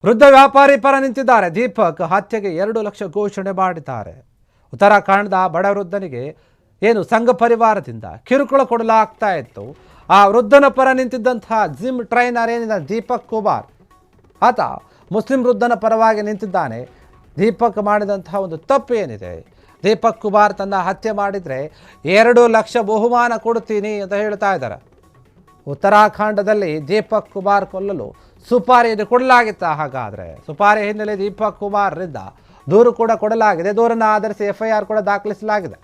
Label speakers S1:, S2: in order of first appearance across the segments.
S1: ವೃದ್ಧ ವ್ಯಾಪಾರಿ ಪರ ನಿಂತಿದ್ದಾರೆ. ದೀಪಕ್ ಹತ್ಯೆಗೆ 2 ಲಕ್ಷ ಘೋಷಣೆ ಮಾಡಿದ್ದಾರೆ. ಉತ್ತರಾಖಂಡದ ಬಡ ವೃದ್ಧನಿಗೆ ಏನು ಸಂಘ ಪರಿವಾರದಿಂದ ಕಿರುಕುಳ ಕೊಡಲಾಗ್ತಾ ಇತ್ತು. ಆ ವೃದ್ಧನ ಪರ ನಿಂತಿದ್ದಂತಹ ಜಿಮ್ ಟ್ರೈನರ್ ಏನಿದೆ ದೀಪಕ್ ಕುಮಾರ್, ಆತ ಮುಸ್ಲಿಂ ವೃದ್ಧನ ಪರವಾಗಿ ನಿಂತಿದ್ದಾನೆ. ದೀಪಕ್ ಮಾಡಿದಂತಹ ಒಂದು ತಪ್ಪು ಏನಿದೆ, ದೀಪಕ್ ಕುಮಾರ್ ತನ್ನ ಹತ್ಯೆ ಮಾಡಿದರೆ 2 ಲಕ್ಷ ಬಹುಮಾನ ಕೊಡ್ತೀನಿ ಅಂತ ಹೇಳ್ತಾ ಇದ್ದಾರೆ. ಉತ್ತರಾಖಂಡದಲ್ಲಿ ದೀಪಕ್ ಕುಮಾರ್ ಕೊಲ್ಲಲು ಸುಪಾರಿಯನ್ನು ಕೊಡಲಾಗಿತ್ತ. ಹಾಗಾದರೆ ಸುಪಾರಿ ಹಿನ್ನೆಲೆ ದೀಪಕ್ ಕುಮಾರ್ರಿಂದ ದೂರು ಕೂಡ ಕೊಡಲಾಗಿದೆ. ದೂರನ್ನು ಆಧರಿಸಿ FIR ಕೂಡ ದಾಖಲಿಸಲಾಗಿದೆ.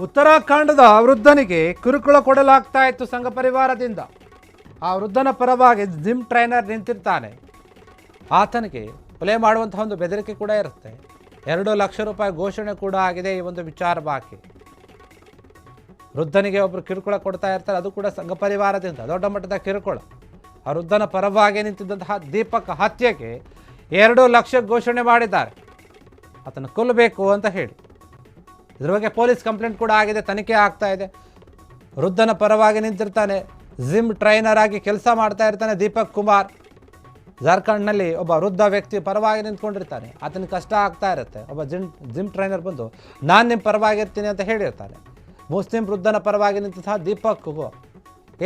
S1: ಉತ್ತರಾಖಂಡದ ವೃದ್ಧನಿಗೆ ಕಿರುಕುಳ ಕೊಡಲಾಗ್ತಾ ಇತ್ತು ಸಂಘ ಪರಿವಾರದಿಂದ. ಆ ವೃದ್ಧನ ಪರವಾಗಿ ಜಿಮ್ ಟ್ರೈನರ್ ನಿಂತಿರ್ತಾನೆ. ಆತನಿಗೆ ಕೊಲೆ ಮಾಡುವಂತಹ ಒಂದು ಬೆದರಿಕೆ ಕೂಡ ಇರುತ್ತೆ. 2 ಲಕ್ಷ ರೂಪಾಯಿ ಘೋಷಣೆ ಕೂಡ ಆಗಿದೆ. ಈ ಒಂದು ವಿಚಾರ ಬಾಕಿ ವೃದ್ಧನಿಗೆ ಒಬ್ಬರು ಕಿರುಕುಳ ಕೊಡ್ತಾ ಇರ್ತಾರೆ, ಅದು ಕೂಡ ಸಂಘ ಪರಿವಾರದಿಂದ ದೊಡ್ಡ ಮಟ್ಟದ ಕಿರುಕುಳ. ಆ ವೃದ್ಧನ ಪರವಾಗಿ ನಿಂತಿದ್ದಂತಹ ದೀಪಕ್ ಹತ್ಯೆಗೆ 2 ಲಕ್ಷ ಘೋಷಣೆ ಮಾಡಿದ್ದಾರೆ. ಆತನ ಕೊಲ್ಲಬೇಕು ಅಂತ ಹೇಳಿ ಇದ್ರ ಬಗ್ಗೆ ಪೊಲೀಸ್ ಕಂಪ್ಲೇಂಟ್ ಕೂಡ ಆಗಿದೆ, ತನಿಖೆ ಆಗ್ತಾ ಇದೆ. ವೃದ್ಧನ ಪರವಾಗಿ ನಿಂತಿರ್ತಾನೆ, ಜಿಮ್ ಟ್ರೈನರ್ ಆಗಿ ಕೆಲಸ ಮಾಡ್ತಾ ಇರ್ತಾನೆ ದೀಪಕ್ ಕುಮಾರ್. ಜಾರ್ಖಂಡ್ನಲ್ಲಿ ಒಬ್ಬ ವೃದ್ಧ ವ್ಯಕ್ತಿ ಪರವಾಗಿ ನಿಂತ್ಕೊಂಡಿರ್ತಾನೆ, ಆತನಿಗೆ ಕಷ್ಟ ಆಗ್ತಾ ಇರುತ್ತೆ. ಒಬ್ಬ ಜಿಮ್ ಟ್ರೈನರ್ ಬಂದು ನಾನು ನಿಮ್ಮ ಪರವಾಗಿರ್ತೀನಿ ಅಂತ ಹೇಳಿರ್ತಾನೆ. ಮುಸ್ಲಿಂ ವೃದ್ಧನ ಪರವಾಗಿ ನಿಂತಹ ದೀಪಕ್ಗೂ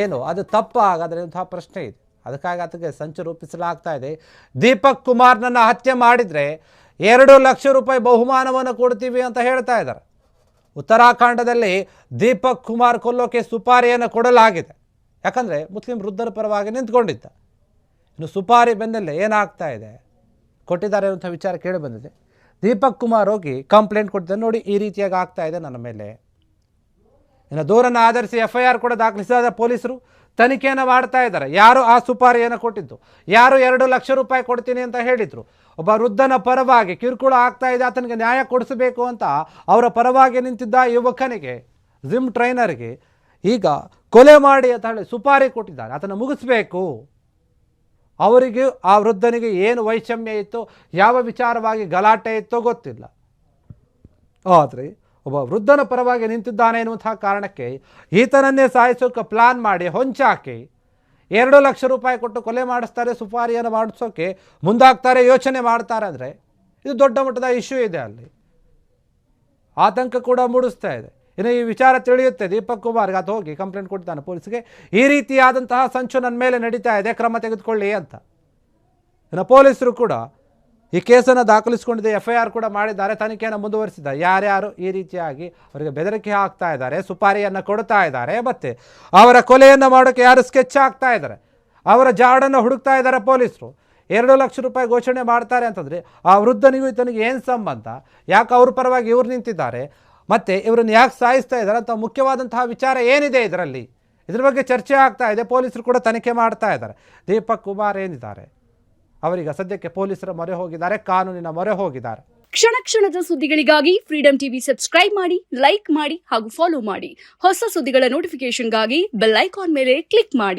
S1: ಏನು ಅದು ತಪ್ಪ ಹಾಗಾದರೆ ಇಂತಹ ಪ್ರಶ್ನೆ ಇದೆ. ಅದಕ್ಕಾಗಿ ಆತಗೆ ಸಂಚು ರೂಪಿಸಲಾಗ್ತಾ ಇದೆ. ದೀಪಕ್ ಕುಮಾರ್ನನ್ನು ಹತ್ಯೆ ಮಾಡಿದರೆ 2 ಲಕ್ಷ ರೂಪಾಯಿ ಬಹುಮಾನವನ್ನು ಕೊಡ್ತೀವಿ ಅಂತ ಹೇಳ್ತಾ ಇದ್ದಾರೆ. ಉತ್ತರಾಖಂಡದಲ್ಲಿ ದೀಪಕ್ ಕುಮಾರ್ ಕೊಲ್ಲೋಕೆ ಸುಪಾರಿಯನ್ನು ಕೊಡಲಾಗಿದೆ. ಯಾಕಂದರೆ ಮುಸ್ಲಿಂ ವೃದ್ಧರ ಪರವಾಗಿ ನಿಂತ್ಕೊಂಡಿದ್ದ. ಇನ್ನು ಸುಪಾರಿ ಬೆನ್ನಲ್ಲೇ ಏನಾಗ್ತಾ ಇದೆ ಕೊಟ್ಟಿದ್ದಾರೆ ಅನ್ನುವಂಥ ವಿಚಾರ ಕೇಳಿ ಬಂದಿದೆ. ದೀಪಕ್ ಕುಮಾರ್ ಹೋಗಿ ಕಂಪ್ಲೇಂಟ್ ಕೊಟ್ಟಿದ್ದಾರೆ, ನೋಡಿ ಈ ರೀತಿಯಾಗಿ ಆಗ್ತಾ ಇದೆ ನನ್ನ ಮೇಲೆ. ಇನ್ನು ದೂರನ್ನು ಆಧರಿಸಿ FIR ಕೂಡ ದಾಖಲಿಸಿದ ಪೊಲೀಸರು ತನಿಖೆಯನ್ನು ಮಾಡ್ತಾ ಇದ್ದಾರೆ. ಯಾರು ಆ ಸುಪಾರಿಯನ್ನು ಕೊಟ್ಟಿದ್ದು, ಯಾರು 2 ಲಕ್ಷ ರೂಪಾಯಿ ಕೊಡ್ತೀನಿ ಅಂತ ಹೇಳಿದರು. ಒಬ್ಬ ವೃದ್ಧನ ಪರವಾಗಿ ಕಿರುಕುಳ ಆಗ್ತಾ ಇದೆ, ಆತನಿಗೆ ನ್ಯಾಯ ಕೊಡಿಸಬೇಕು ಅಂತ ಅವರ ಪರವಾಗಿ ನಿಂತಿದ್ದ ಯುವಕನಿಗೆ, ಜಿಮ್ ಟ್ರೈನರ್ಗೆ ಈಗ ಕೊಲೆ ಮಾಡಿ ಅಂತ ಹೇಳಿ ಸುಪಾರಿ ಕೊಟ್ಟಿದ್ದಾರೆ. ಆತನ ಮುಗಿಸ್ಬೇಕು. ಅವರಿಗೆ ಆ ವೃದ್ಧನಿಗೆ ಏನು ವೈಷಮ್ಯ ಇತ್ತು, ಯಾವ ವಿಚಾರವಾಗಿ ಗಲಾಟೆ ಇತ್ತೋ ಗೊತ್ತಿಲ್ಲ. ಆದರೆ ಒಬ್ಬ ವೃದ್ಧನ ಪರವಾಗಿ ನಿಂತಿದ್ದಾನೆ ಎನ್ನುವಂತಹ ಕಾರಣಕ್ಕೆ ಈತನನ್ನೇ ಸಾಯಿಸೋಕೆ ಪ್ಲಾನ್ ಮಾಡಿ ಹೊಂಚಾಕಿ 2 ಲಕ್ಷ ರೂಪಾಯಿ ಕೊಟ್ಟು ಕೊಲೆ ಮಾಡಿಸ್ತಾರೆ, ಸುಪಾರಿಯನ್ನು ಮಾಡಿಸೋಕೆ ಮುಂದಾಗ್ತಾರೆ, ಯೋಚನೆ ಮಾಡ್ತಾರೆ. ಅಂದರೆ ಇದು ದೊಡ್ಡ ಮಟ್ಟದ ಇಶ್ಯೂ ಇದೆ. ಅಲ್ಲಿ ಆತಂಕ ಕೂಡ ಮೂಡಿಸ್ತಾ ಇದೆ. ಇನ್ನು ಈ ವಿಚಾರ ತಿಳಿಯುತ್ತೆ ದೀಪಕ್ ಕುಮಾರ್ಗೆ, ಅದು ಹೋಗಿ ಕಂಪ್ಲೇಂಟ್ ಕೊಡ್ತಾನೆ ಪೊಲೀಸ್ಗೆ, ಈ ರೀತಿಯಾದಂತಹ ಸಂಚು ನನ್ನ ಮೇಲೆ ನಡೀತಾ ಇದೆ, ಕ್ರಮ ತೆಗೆದುಕೊಳ್ಳಿ ಅಂತ. ಇನ್ನು ಪೊಲೀಸರು ಕೂಡ ಈ ಕೇಸನ್ನು ದಾಖಲಿಸಿಕೊಂಡಿದೆ, FIR ಕೂಡ ಮಾಡಿದ್ದಾರೆ, ತನಿಖೆಯನ್ನು ಮುಂದುವರಿಸಿದ್ದಾರೆ. ಯಾರ್ಯಾರು ಈ ರೀತಿಯಾಗಿ ಅವರಿಗೆ ಬೆದರಿಕೆ ಹಾಕ್ತಾ ಇದ್ದಾರೆ, ಸುಪಾರಿಯನ್ನು ಕೊಡ್ತಾ ಇದ್ದಾರೆ, ಮತ್ತು ಅವರ ಕೊಲೆಯನ್ನು ಮಾಡೋಕ್ಕೆ ಯಾರು ಸ್ಕೆಚ್ ಆಗ್ತಾ ಇದ್ದಾರೆ, ಅವರ ಜಾಡನ್ನು ಹುಡುಕ್ತಾ ಇದ್ದಾರೆ ಪೊಲೀಸರು. 2 ಲಕ್ಷ ರೂಪಾಯಿ ಘೋಷಣೆ ಮಾಡ್ತಾರೆ ಅಂತಂದರೆ ಆ ವೃದ್ಧನಿಗೂ ಈತನಿಗೆ ಏನು ಸಂಬಂಧ, ಯಾಕೆ ಅವ್ರ ಪರವಾಗಿ ಇವ್ರು ನಿಂತಿದ್ದಾರೆ, ಮತ್ತು ಇವರನ್ನು ಯಾಕೆ ಸಾಯಿಸ್ತಾ ಇದ್ದಾರೆ ಅಂತ ಮುಖ್ಯವಾದಂತಹ ವಿಚಾರ ಏನಿದೆ ಇದರಲ್ಲಿ, ಇದ್ರ ಬಗ್ಗೆ ಚರ್ಚೆ ಆಗ್ತಾ ಇದೆ. ಪೊಲೀಸರು ಕೂಡ ತನಿಖೆ ಮಾಡ್ತಾ ಇದ್ದಾರೆ. ದೀಪಕ್ ಕುಮಾರ್ ಏನಿದ್ದಾರೆ ಅವರೀಗ ಸದ್ಯಕ್ಕೆ ಪೊಲೀಸರ ಮೊರೆ ಹೋಗಿದ್ದಾರೆ, ಕಾನೂನಿನ ಮೊರೆ ಹೋಗಿದ್ದಾರೆ.
S2: ಕ್ಷಣ ಕ್ಷಣದ ಸುದ್ದಿಗಳಿಗಾಗಿ ಫ್ರೀಡಂ ಟಿವಿ ಸಬ್ಸ್ಕ್ರೈಬ್ ಮಾಡಿ, ಲೈಕ್ ಮಾಡಿ ಹಾಗೂ ಫಾಲೋ ಮಾಡಿ. ಹೊಸ ಸುದ್ದಿಗಳ ನೋಟಿಫಿಕೇಶನ್ಗಾಗಿ ಬೆಲ್ ಐಕಾನ್ ಮೇಲೆ ಕ್ಲಿಕ್ ಮಾಡಿ.